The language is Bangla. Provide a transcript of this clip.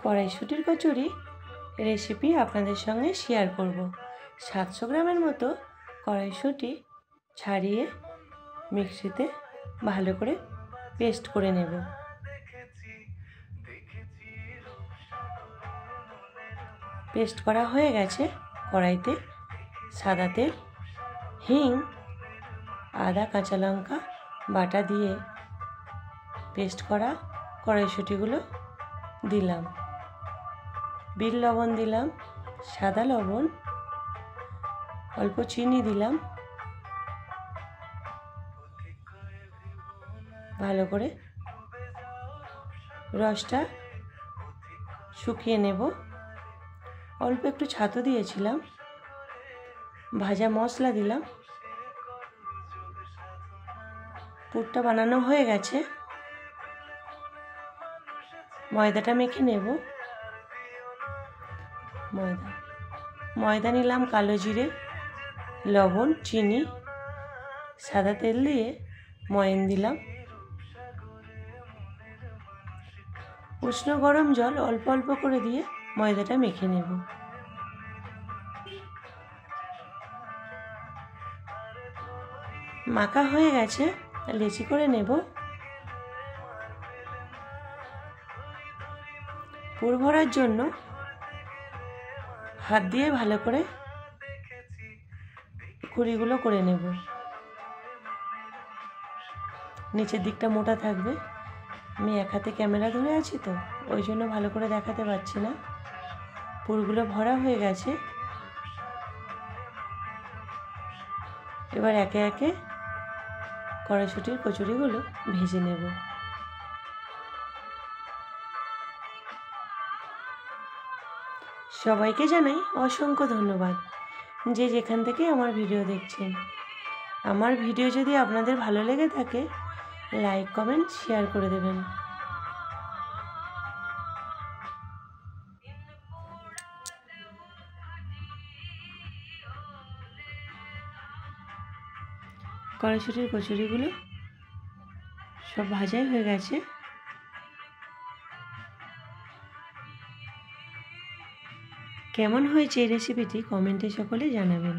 কড়াইশুঁটির কচুরি রেসিপি আপনাদের সঙ্গে শেয়ার করব। 700 গ্রামের মতো কড়াইশুঁটি ছাড়িয়ে মিক্সিতে ভালো করে পেস্ট করে নেব। পেস্ট করা হয়ে গেছে। কড়াইতে সাদা তেল, হিং, আদা, কাঁচা লঙ্কা বাটা দিয়ে পেস্ট করা কড়াইশুঁটিগুলো দিলাম। বিট লবণ দিলাম, সাদা লবণ, অল্প চিনি দিলাম। ভালো করে রসটা শুকিয়ে নেব। অল্প একটু ছাতু দিয়েছিলাম। ভাজা মশলা দিলাম। পুরটা বানানো হয়ে গেছে। ময়দাটা মেখে নেব। ময়দা নিলাম, কালো জিরে, লবণ, চিনি, সাদা তেল দিয়ে ময়ান দিলাম। উষ্ণ গরম জল অল্প অল্প করে দিয়ে ময়দাটা মেখে নেব। মাখা হয়ে গেছে, লেচি করে নেব। পুর ভরার জন্য হাত দিয়ে ভালো করে কুড়িগুলো করে নেব। নিচের দিকটা মোটা থাকবে। আমি এক হাতে ক্যামেরা ধরে আছি তো ওই জন্য ভালো করে দেখাতে পারছি না। পুরগুলো ভরা হয়ে গেছে। এবার একে একে কড়াইশুঁটির কচুরিগুলো ভেজে নেব। সবাইকে জানাই অসংখ্য ধন্যবাদ, যে যেখান থেকে আমার ভিডিও দেখছেন। আমার ভিডিও যদি আপনাদের ভালো লেগে থাকে লাইক, কমেন্ট, শেয়ার করে দেবেন। কড়াইশুঁটির কচুরিগুলো সব ভাজাই হয়ে গেছে। কেমন হয়েছে এই রেসিপিটি কমেন্টে সকলে জানাবেন।